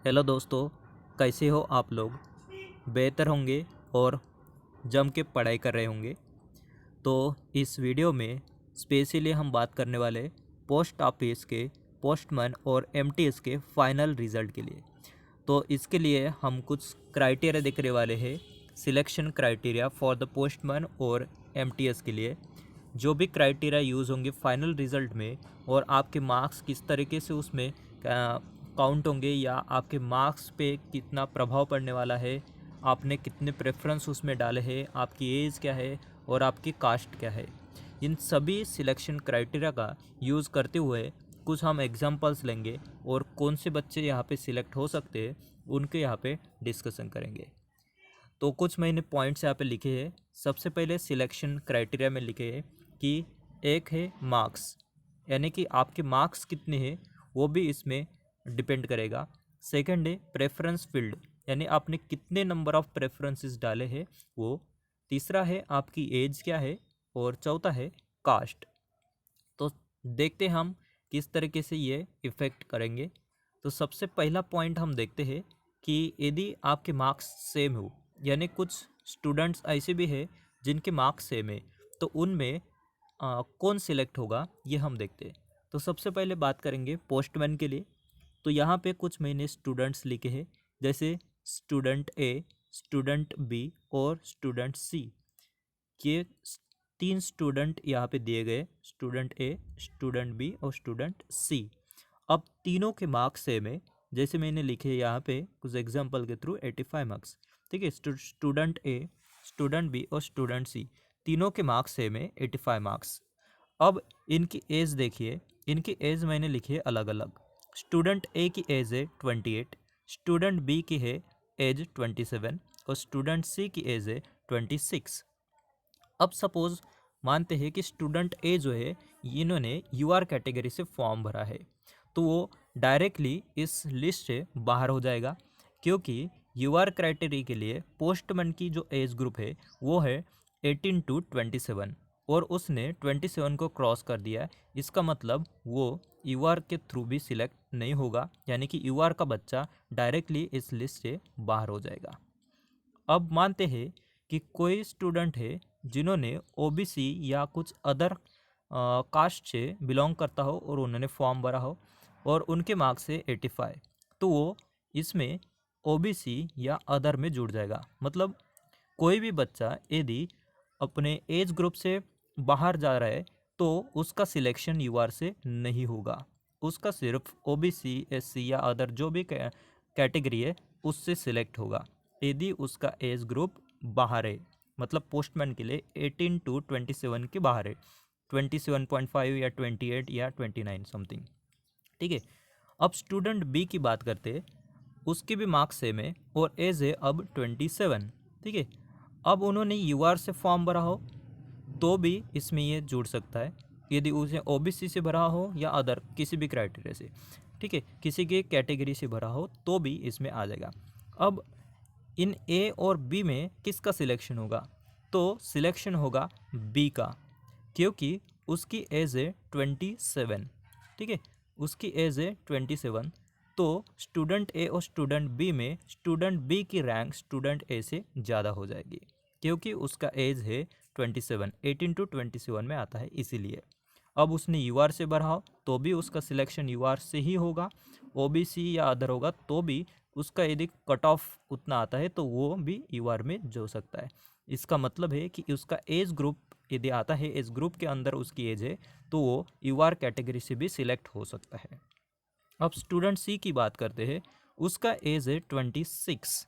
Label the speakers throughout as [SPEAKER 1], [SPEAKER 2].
[SPEAKER 1] Hello दोस्तों, कैसे हो आप लोग। बेहतर होंगे और जम के पढ़ाई कर रहे होंगे। तो इस वीडियो में स्पेशली हम बात करने वाले पोस्ट ऑफिस के पोस्टमैन और एमटीएस के फाइनल रिज़ल्ट के लिए। तो इसके लिए हम कुछ क्राइटेरिया देखने वाले हैं, selection criteria for the postman और एमटीएस के लिए। जो भी क्राइटेरिया यूज़ होंगे फाइनल रिज़ल्ट में और आपके मार्क्स किस तरीके से उसमें काउंट होंगे या आपके मार्क्स पे कितना प्रभाव पड़ने वाला है, आपने कितने प्रेफरेंस उसमें डाले हैं, आपकी एज क्या है और आपकी कास्ट क्या है, इन सभी सिलेक्शन क्राइटेरिया का यूज़ करते हुए कुछ हम एग्जांपल्स लेंगे और कौन से बच्चे यहाँ पे सिलेक्ट हो सकते हैं उनके यहाँ पे डिस्कशन करेंगे। तो कुछ मैंने पॉइंट्स यहाँ पे लिखे हैं। सबसे पहले सिलेक्शन क्राइटेरिया में लिखे हैं कि एक है मार्क्स, यानी कि आपके मार्क्स कितने हैं वो भी इसमें डिपेंड करेगा। सेकंड है प्रेफरेंस फील्ड, यानी आपने कितने नंबर ऑफ़ प्रेफरेंसेस डाले हैं वो। तीसरा है आपकी एज क्या है और चौथा है कास्ट। तो देखते हैं हम किस तरीके से ये इफ़ेक्ट करेंगे। तो सबसे पहला पॉइंट हम देखते हैं कि यदि आपके मार्क्स सेम हो, यानी कुछ स्टूडेंट्स ऐसे भी हैं जिनके मार्क्स सेम है, तो उनमें कौन सिलेक्ट होगा ये हम देखते हैं। तो सबसे पहले बात करेंगे पोस्टमैन के लिए। तो यहाँ पे कुछ मैंने स्टूडेंट्स लिखे हैं, जैसे स्टूडेंट ए, स्टूडेंट बी और स्टूडेंट सी। ये तीन स्टूडेंट यहाँ पे दिए गए, स्टूडेंट ए, स्टूडेंट बी और स्टूडेंट सी। अब तीनों के मार्क्स सेम है, जैसे मैंने लिखे यहाँ पे कुछ एग्जांपल के थ्रू 85 मार्क्स। ठीक है, स्टूडेंट ए, स्टूडेंट बी और स्टूडेंट सी तीनों के मार्क्स सेम है 85 मार्क्स। अब इनकी एज देखिए, इनकी एज मैंने लिखी है अलग अलग। स्टूडेंट ए की एज है 28, स्टूडेंट बी की है एज 27 और स्टूडेंट सी की एज है 26। अब सपोज़ मानते हैं कि स्टूडेंट ए जो है इन्होंने यूआर कैटेगरी से फॉर्म भरा है, तो वो डायरेक्टली इस लिस्ट से बाहर हो जाएगा, क्योंकि यूआर क्राइटेरिया के लिए पोस्टमैन की जो एज ग्रुप है वो है 18 टू 27 और उसने 27 को क्रॉस कर दिया है। इसका मतलब वो यूआर के थ्रू भी सिलेक्ट नहीं होगा, यानी कि यूआर का बच्चा डायरेक्टली इस लिस्ट से बाहर हो जाएगा। अब मानते हैं कि कोई स्टूडेंट है जिन्होंने ओबीसी या कुछ अदर कास्ट से बिलोंग करता हो और उन्होंने फॉर्म भरा हो और उनके मार्क्स है 85, तो वो इसमें ओबीसी या अदर में जुड़ जाएगा। मतलब कोई भी बच्चा यदि अपने एज ग्रुप से बाहर जा रहा है तो उसका सिलेक्शन यूआर से नहीं होगा, उसका सिर्फ ओबीसी, एससी या अदर जो भी कैटेगरी है उससे सिलेक्ट होगा यदि उसका एज ग्रुप बाहर है। मतलब पोस्टमैन के लिए 18 टू 27 के बाहर है, 27.5 या 28 या 29 समथिंग। ठीक है, अब स्टूडेंट बी की बात करते हैं। उसके भी मार्क्स सेम है और एज है अब 27। ठीक है, अब उन्होंने यूआर से फॉर्म भरा हो तो भी इसमें ये जुड़ सकता है, यदि उसे ओबीसी से भरा हो या अदर किसी भी क्राइटेरिया से। ठीक है, किसी के कैटेगरी से भरा हो तो भी इसमें आ जाएगा। अब इन ए और बी में किसका सिलेक्शन होगा, तो सिलेक्शन होगा बी का, क्योंकि उसकी एज है 27। ठीक है, उसकी एज है 27, तो स्टूडेंट ए और स्टूडेंट बी में स्टूडेंट बी की रैंक स्टूडेंट ए से ज़्यादा हो जाएगी, क्योंकि उसका एज है 27, 18 टू 27 में आता है इसीलिए। अब उसने यूआर से भरा हो तो भी उसका सिलेक्शन यूआर से ही होगा, ओबीसी या अदर होगा तो भी उसका यदि कट ऑफ उतना आता है तो वो भी यूआर में जो सकता है। इसका मतलब है कि उसका एज ग्रुप यदि आता है, एज ग्रुप के अंदर उसकी एज है, तो वो यूआर कैटेगरी से भी सिलेक्ट हो सकता है। अब स्टूडेंट सी की बात करते हैं। उसका एज है 26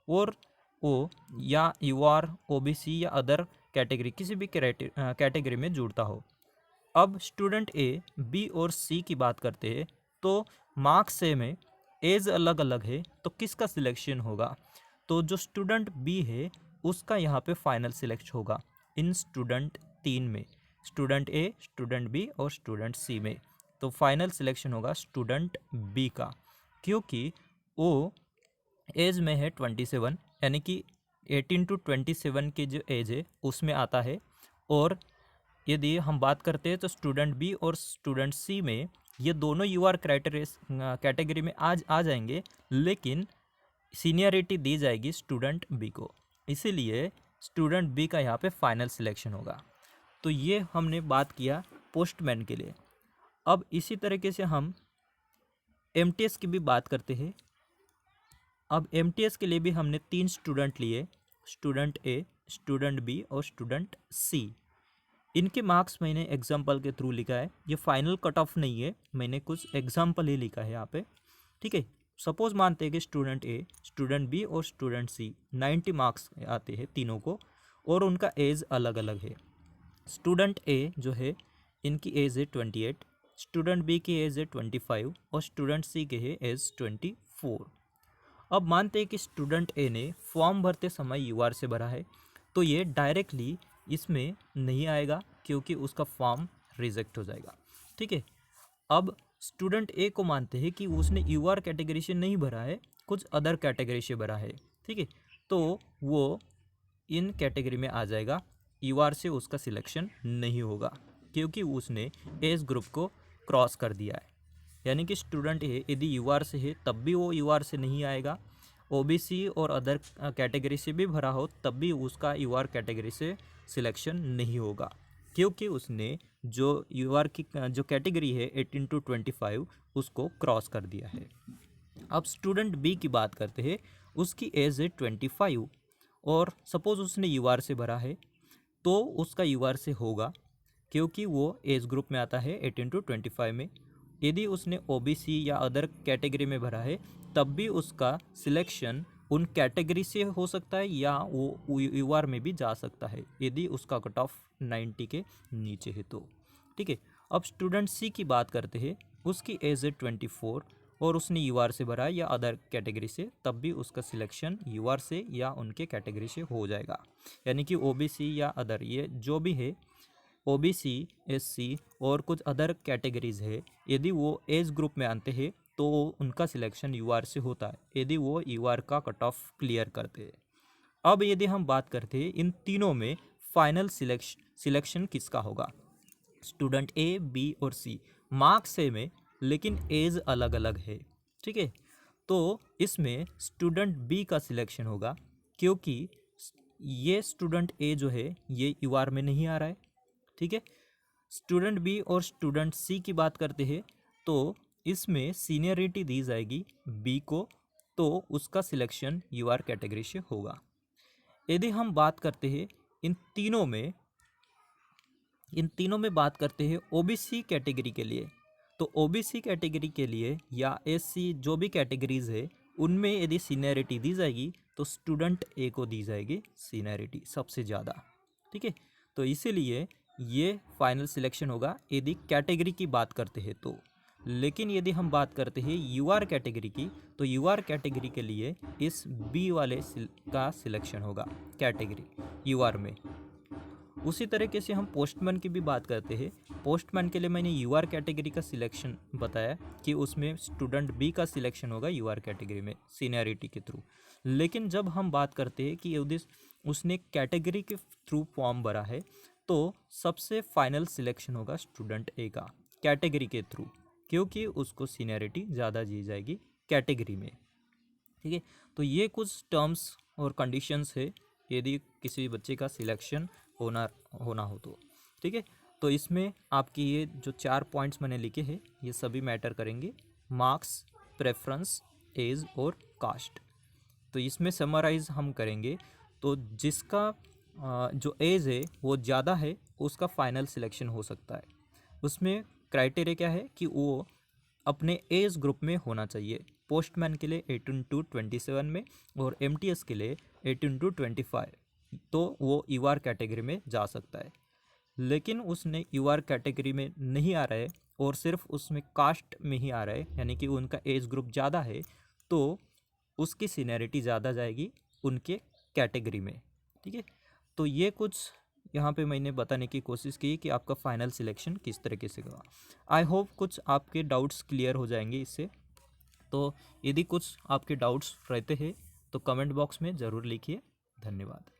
[SPEAKER 1] और वो या यूआर, ओबीसी या अदर कैटेगरी किसी भी कैटेगरी में जुड़ता हो। अब स्टूडेंट ए, बी और सी की बात करते हैं, तो मार्क्स सेम है, एज अलग अलग है, तो किसका सिलेक्शन होगा, तो जो स्टूडेंट बी है उसका यहाँ पे फाइनल सिलेक्ट होगा इन स्टूडेंट तीन में, स्टूडेंट ए, स्टूडेंट बी और स्टूडेंट सी में। तो फाइनल सिलेक्शन होगा स्टूडेंट बी का, क्योंकि वो एज में है 27, यानी कि 18 टू 27 की जो एज है उसमें आता है। और यदि हम बात करते हैं तो स्टूडेंट बी और स्टूडेंट सी में ये दोनों यूआर कैटेगरी में आज आ जाएंगे, लेकिन सीनियरिटी दी जाएगी स्टूडेंट बी को, इसीलिए स्टूडेंट बी का यहाँ पे फाइनल सिलेक्शन होगा। तो ये हमने बात किया पोस्टमैन के लिए। अब इसी तरीके से हम एमटीएस की भी बात करते हैं। अब एमटीएस के लिए भी हमने 3 स्टूडेंट लिए, स्टूडेंट ए, स्टूडेंट बी और स्टूडेंट सी। इनके मार्क्स मैंने एग्जाम्पल के थ्रू लिखा है, ये फाइनल कट ऑफ नहीं है, मैंने कुछ एग्जाम्पल ही लिखा है यहाँ पे, ठीक है। सपोज मानते हैं कि स्टूडेंट ए, स्टूडेंट बी और स्टूडेंट सी 90 मार्क्स आते हैं तीनों को, और उनका एज अलग अलग है। स्टूडेंट ए जो है इनकी एज है 28, स्टूडेंट बी की एज है 25 और स्टूडेंट सी की है एज 24। अब मानते हैं कि स्टूडेंट ए ने फॉर्म भरते समय यूआर से भरा है, तो ये डायरेक्टली इसमें नहीं आएगा क्योंकि उसका फॉर्म रिजेक्ट हो जाएगा, ठीक है। अब स्टूडेंट ए को मानते हैं कि उसने यूआर कैटेगरी से नहीं भरा है, कुछ अदर कैटेगरी से भरा है, ठीक है, तो वो इन कैटेगरी में आ जाएगा, यूआर से उसका सिलेक्शन नहीं होगा क्योंकि उसने एज ग्रुप को क्रॉस कर दिया है। यानी कि स्टूडेंट ए यदि यूआर से है तब भी वो यूआर से नहीं आएगा, ओबीसी और अदर कैटेगरी से भी भरा हो तब भी उसका यूआर कैटेगरी से सिलेक्शन नहीं होगा क्योंकि उसने जो यूआर की जो कैटेगरी है 18 to 25 उसको क्रॉस कर दिया है। अब स्टूडेंट बी की बात करते हैं, उसकी एज है 25 और सपोज उसने यूआर से भरा है तो उसका यूआर से होगा क्योंकि वो एज ग्रुप में आता है 18 to 25 में। यदि उसने ओबीसी या अदर कैटेगरी में भरा है तब भी उसका सिलेक्शन उन कैटेगरी से हो सकता है या वो यूआर में भी जा सकता है यदि उसका कट ऑफ 90 के नीचे है तो, ठीक है। अब स्टूडेंट सी की बात करते हैं, उसकी एज है 24 और उसने यूआर से भरा या अदर कैटेगरी से, तब भी उसका सिलेक्शन यूआर से या उनके कैटेगरी से हो जाएगा। यानी कि ओबीसी या अदर ये जो भी है, ओबीसी, एससी और कुछ अदर कैटेगरीज है, यदि वो एज ग्रुप में आते हैं तो उनका सिलेक्शन यूआर से होता है यदि वो यूआर का कट ऑफ क्लियर करते हैं। अब यदि हम बात करते हैं इन तीनों में फाइनल सिलेक्शन किसका होगा, स्टूडेंट ए, बी और सी मार्क्स सेम है लेकिन एज अलग अलग है, ठीक है। तो इसमें स्टूडेंट बी का सिलेक्शन होगा क्योंकि ये स्टूडेंट ए जो है ये यूआर में नहीं आ रहा है, ठीक है। स्टूडेंट बी और स्टूडेंट सी की बात करते हैं तो इसमें सीनियरिटी दी जाएगी बी को, तो उसका सिलेक्शन यूआर कैटेगरी से होगा। यदि हम बात करते हैं इन तीनों में बात करते हैं ओबीसी कैटेगरी के लिए, तो ओबीसी कैटेगरी के लिए या एससी जो भी कैटेगरीज है उनमें यदि सीनियरिटी दी जाएगी तो स्टूडेंट ए को दी जाएगी सीनियरिटी सबसे ज़्यादा, ठीक है। तो इसीलिए ये फाइनल सिलेक्शन होगा यदि कैटेगरी की बात करते हैं तो। लेकिन यदि हम बात करते हैं यूआर कैटेगरी की, तो यूआर कैटेगरी के लिए इस बी वाले का सिलेक्शन होगा कैटेगरी यूआर में। उसी तरीके से हम पोस्टमैन की भी बात करते हैं। पोस्टमैन के लिए मैंने यूआर कैटेगरी का सिलेक्शन बताया कि उसमें स्टूडेंट बी का सिलेक्शन होगा यूआर कैटेगरी में सीनियरिटी के थ्रू। लेकिन जब हम बात करते हैं कि यदि उसने कैटेगरी के थ्रू फॉर्म भरा है तो सबसे फाइनल सिलेक्शन होगा स्टूडेंट ए का कैटेगरी के थ्रू क्योंकि उसको सीनियरिटी ज़्यादा दी जाएगी कैटेगरी में, ठीक है। तो ये कुछ टर्म्स और कंडीशंस है यदि किसी बच्चे का सिलेक्शन होना हो तो, ठीक है। तो इसमें आपकी ये जो 4 पॉइंट्स मैंने लिखे हैं ये सभी मैटर करेंगे, मार्क्स, प्रेफरेंस, एज और कास्ट। तो इसमें समराइज हम करेंगे तो जिसका जो एज है वो ज़्यादा है उसका फाइनल सिलेक्शन हो सकता है। उसमें क्राइटेरिया क्या है कि वो अपने एज ग्रुप में होना चाहिए। पोस्टमैन के लिए 18 to 27 में और एमटीएस के लिए 18 to 25, तो वो यूआर कैटेगरी में जा सकता है। लेकिन उसने यूआर कैटेगरी में नहीं आ रहा है और सिर्फ उसमें कास्ट में ही आ रहा है, यानी कि उनका एज ग्रुप ज़्यादा है, तो उसकी सीनियरिटी ज़्यादा जाएगी उनके कैटेगरी में, ठीक है। तो ये कुछ यहाँ पे मैंने बताने की कोशिश की कि आपका फाइनल सिलेक्शन किस तरीके से होगा। आई होप कुछ आपके डाउट्स क्लियर हो जाएंगे इससे। तो यदि कुछ आपके डाउट्स रहते हैं तो कमेंट बॉक्स में ज़रूर लिखिए। धन्यवाद।